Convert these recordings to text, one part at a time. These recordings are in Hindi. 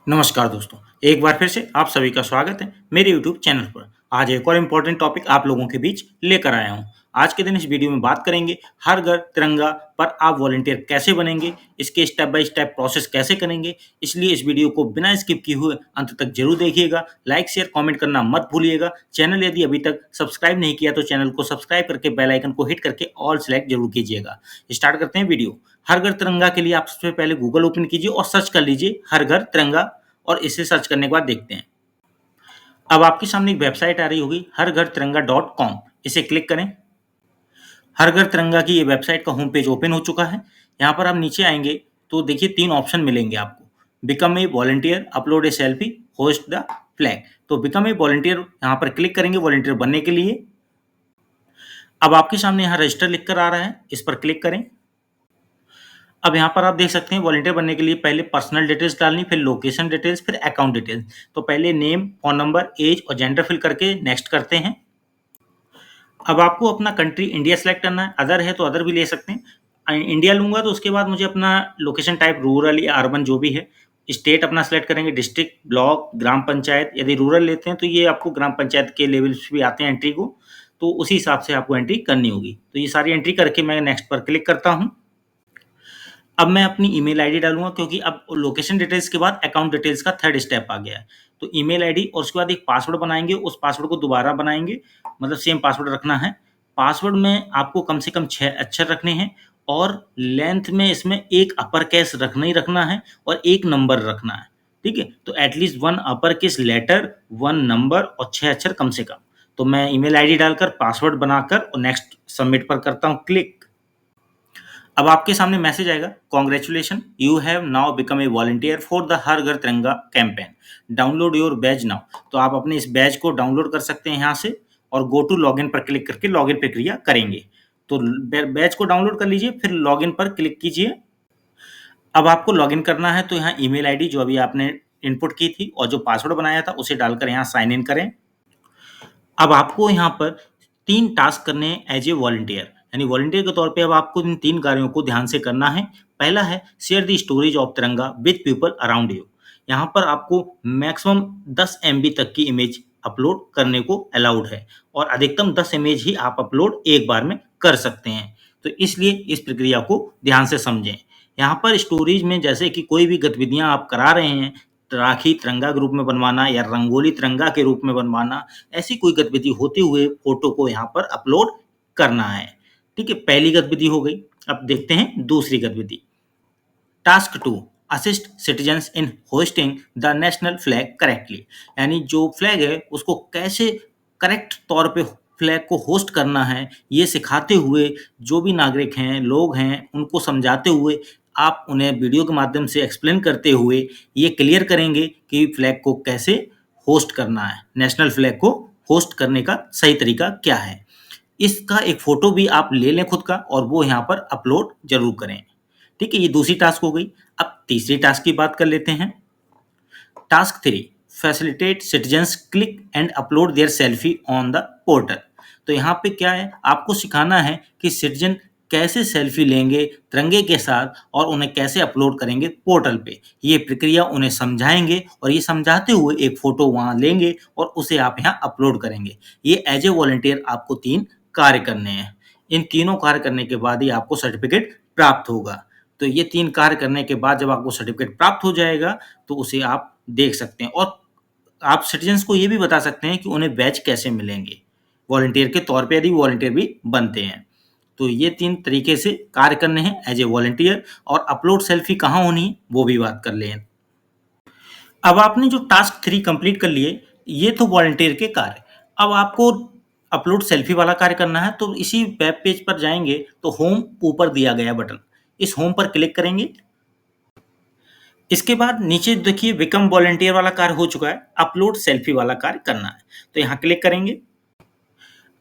नमस्कार दोस्तों, एक बार फिर से आप सभी का स्वागत है मेरे यूट्यूब चैनल पर। आज एक और इम्पोर्टेंट टॉपिक आप लोगों के बीच लेकर आया हूँ। आज के दिन इस वीडियो में बात करेंगे हर घर तिरंगा पर आप वॉलंटियर कैसे बनेंगे, इसके स्टेप बाय स्टेप प्रोसेस कैसे करेंगे। इसलिए इस वीडियो को बिना स्किप किए हुए अंत तक जरूर देखिएगा। लाइक शेयर कमेंट करना मत भूलिएगा। चैनल यदि अभी तक सब्सक्राइब नहीं किया तो चैनल को सब्सक्राइब करके बेल आइकन को हिट करके ऑल सेलेक्ट जरूर कीजिएगा। स्टार्ट करते हैं वीडियो। हर घर तिरंगा के लिए आप सबसे पहले गूगल ओपन कीजिए और सर्च कर लीजिए हर घर तिरंगा, और इसे सर्च करने के बाद देखते हैं। अब आपके सामने एक वेबसाइट आ रही होगी हर घर तिरंगा .com, इसे क्लिक करें। हर घर तिरंगा की ये वेबसाइट का होम पेज ओपन हो चुका है। यहाँ पर आप नीचे आएंगे तो देखिए 3 ऑप्शन मिलेंगे आपको। Become a volunteer, upload A selfie, host the flag. तो बिकम ए वॉलंटियर यहाँ पर क्लिक करेंगे वॉलंटियर बनने के लिए। अब आपके सामने यहाँ रजिस्टर लिखकर आ रहा है, इस पर क्लिक करें। अब यहाँ पर आप देख सकते हैं वॉलंटियर बनने के लिए पहले पर्सनल डिटेल्स डालनी, फिर लोकेशन डिटेल्स, फिर अकाउंट डिटेल्स। तो पहले नेम, फोन नंबर, एज और जेंडर फिल करके नेक्स्ट करते हैं। अब आपको अपना कंट्री इंडिया सेलेक्ट करना है, अदर है तो अदर भी ले सकते हैं। इंडिया लूंगा तो उसके बाद मुझे अपना लोकेशन टाइप रूरल या अर्बन जो भी है, स्टेट अपना सेलेक्ट करेंगे, डिस्ट्रिक्ट, ब्लॉक, ग्राम पंचायत। यदि रूरल लेते हैं तो ये आपको ग्राम पंचायत के लेवल्स भी आते हैं एंट्री को, तो उसी हिसाब से आपको एंट्री करनी होगी। तो ये सारी एंट्री करके मैं नेक्स्ट पर क्लिक करता हूँ। अब मैं अपनी ईमेल आईडी डालूंगा क्योंकि अब लोकेशन डिटेल्स के बाद अकाउंट डिटेल्स का थर्ड स्टेप आ गया है। तो ईमेल आईडी और उसके बाद एक पासवर्ड बनाएंगे, उस पासवर्ड को दोबारा बनाएंगे, मतलब सेम पासवर्ड रखना है। पासवर्ड में आपको कम से कम 6 अक्षर रखने हैं और लेंथ में इसमें एक अपर केस रखना ही रखना है और एक नंबर रखना है। ठीक है, तो at least 1 upper case letter, 1 number और 6 अक्षर कम से कम। तो मैं ईमेल आईडी डालकर पासवर्ड बनाकर और नेक्स्ट सबमिट पर करता हूँ क्लिक। अब आपके सामने मैसेज आएगा, congratulation, you have now become a volunteer for the Har Ghar Tiranga campaign, download your badge now. तो आप अपने इस बैज को डाउनलोड कर सकते हैं यहाँ से और गो टू लॉगिन पर क्लिक करके लॉगिन प्रक्रिया करेंगे। तो बैज को डाउनलोड कर लीजिए, फिर लॉगिन पर क्लिक कीजिए। अब आपको लॉगिन करना है तो यहाँ ईमेल आईडी जो अभी आपने इनपुट की थी और जो पासवर्ड बनाया था उसे डालकर यहाँ साइन इन करें। अब आपको यहाँ पर 3 टास्क करने हैं एज ए वॉलंटियर, यानी वॉलंटियर के तौर पे अब आपको इन 3 कार्यों को ध्यान से करना है। पहला है शेयर द स्टोरेज ऑफ तिरंगा विद पीपल अराउंड यू। यहाँ पर आपको मैक्सिमम 10 MB तक की इमेज अपलोड करने को अलाउड है और अधिकतम 10 इमेज ही आप अपलोड एक बार में कर सकते हैं। तो इसलिए इस प्रक्रिया को ध्यान से समझें। यहाँ पर स्टोरेज में जैसे कि कोई भी गतिविधियां आप करा रहे हैं, राखी तिरंगा के रूप में बनवाना या रंगोली तिरंगा के रूप में बनवाना, ऐसी कोई गतिविधि होते हुए फोटो को यहाँ पर अपलोड करना है। ठीक है, पहली गतिविधि हो गई। अब देखते हैं दूसरी गतिविधि। Task 2, assist citizens in hosting the national flag correctly, यानी जो फ्लैग है उसको कैसे करेक्ट तौर पे फ्लैग को होस्ट करना है, ये सिखाते हुए जो भी नागरिक हैं, लोग हैं, उनको समझाते हुए आप उन्हें वीडियो के माध्यम से एक्सप्लेन करते हुए ये क्लियर करेंगे कि फ्लैग को कैसे होस्ट करना है, नेशनल फ्लैग को होस्ट करने का सही तरीका क्या है। इसका एक फोटो भी आप ले लें खुद का और वो यहाँ पर अपलोड जरूर करें। ठीक है, ये दूसरी टास्क हो गई। अब तीसरी टास्क की बात कर लेते हैं। Task 3, facilitate citizens click and upload their selfie on the portal. तो यहाँ पे क्या है, आपको सिखाना है कि सिटीजन कैसे सेल्फी लेंगे तिरंगे के साथ और उन्हें कैसे अपलोड करेंगे पोर्टल पे। ये प्रक्रिया उन्हें समझाएंगे और ये समझाते हुए एक फोटो वहाँ लेंगे और उसे आप यहाँ अपलोड करेंगे। ये एज ए वॉलंटियर आपको 3 कार्य करने हैं। इन तीनों कार्य करने के बाद ही आपको सर्टिफिकेट प्राप्त होगा। तो ये 3 कार्य करने के बाद जब आपको सर्टिफिकेट प्राप्त हो जाएगा तो उसे आप देख सकते हैं और आप सिटीजन्स को ये भी बता सकते हैं कि उन्हें बैच कैसे मिलेंगे वॉलंटियर के तौर पे, यदि वॉलंटियर भी बनते हैं। तो ये 3 तरीके से कार्य करने हैं एज ए वॉलंटियर। और अपलोड सेल्फी कहाँ होनी है वो भी बात कर लें। अब आपने जो टास्क 3 कंप्लीट कर लिए, ये तो वॉलंटियर के कार्य। अब आपको अपलोड सेल्फी वाला कार्य करना है, तो इसी वेब पेज पर जाएंगे तो होम ऊपर दिया गया बटन, इस होम पर क्लिक करेंगे। इसके बाद नीचे देखिए बिकम वॉलंटियर वाला कार्य हो चुका है, अपलोड सेल्फी वाला कार्य करना है, तो यहाँ क्लिक करेंगे।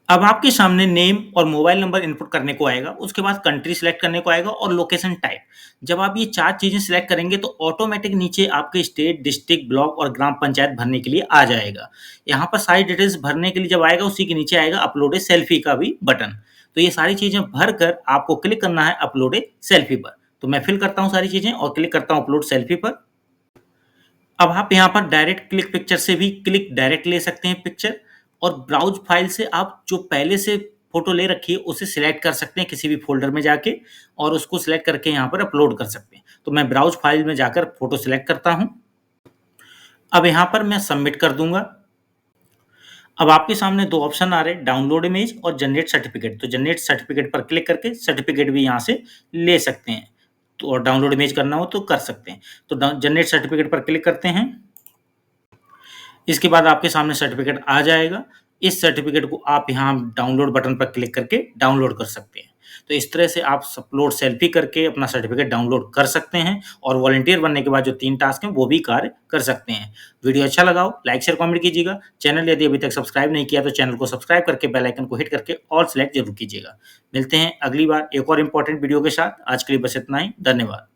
अब आपके सामने नेम और मोबाइल नंबर इनपुट करने को आएगा, उसके बाद कंट्री सिलेक्ट करने को आएगा और लोकेशन टाइप। जब आप ये 4 चीजें सिलेक्ट करेंगे तो ऑटोमेटिक नीचे आपके स्टेट, डिस्ट्रिक्ट, ब्लॉक और ग्राम पंचायत भरने के लिए आ जाएगा। यहाँ पर सारी डिटेल्स भरने के लिए जब आएगा उसी के नीचे आएगा अपलोड ए सेल्फी का भी बटन। तो ये सारी चीजें भर कर आपको क्लिक करना है अपलोड ए सेल्फी पर। तो मैं फिल करता हूँ सारी चीजें और क्लिक करता हूँ अपलोड सेल्फी पर। अब आप यहाँ पर डायरेक्ट क्लिक पिक्चर से भी क्लिक डायरेक्ट ले सकते हैं पिक्चर, और ब्राउज फाइल से आप जो पहले से फोटो ले रखी है उसे सिलेक्ट कर सकते हैं किसी भी फोल्डर में जाके, और उसको सिलेक्ट करके यहाँ पर अपलोड कर सकते हैं। तो मैं ब्राउज फाइल में जाकर फोटो सिलेक्ट करता हूँ। अब यहाँ पर मैं सबमिट कर दूंगा। अब आपके सामने दो ऑप्शन आ रहे हैं, डाउनलोड इमेज और जनरेट सर्टिफिकेट। तो जनरेट सर्टिफिकेट पर क्लिक करके सर्टिफिकेट भी यहाँ से ले सकते हैं, तो और डाउनलोड इमेज करना हो तो कर सकते हैं। तो जनरेट सर्टिफिकेट पर क्लिक करते हैं। इसके बाद आपके सामने सर्टिफिकेट आ जाएगा। इस सर्टिफिकेट को आप यहाँ डाउनलोड बटन पर क्लिक करके डाउनलोड कर सकते हैं। तो इस तरह से आप अपलोड सेल्फी करके अपना सर्टिफिकेट डाउनलोड कर सकते हैं, और वॉलंटियर बनने के बाद जो 3 टास्क हैं वो भी कार्य कर सकते हैं। वीडियो अच्छा लगा हो लाइक शेयर कमेंट कीजिएगा। चैनल यदि अभी तक सब्सक्राइब नहीं किया तो चैनल को सब्सक्राइब करके बेल आइकन को हिट करके ऑल सेलेक्ट जरूर कीजिएगा। मिलते हैं अगली बार एक और इम्पोर्टेंट वीडियो के साथ। आज के लिए बस इतना ही। धन्यवाद।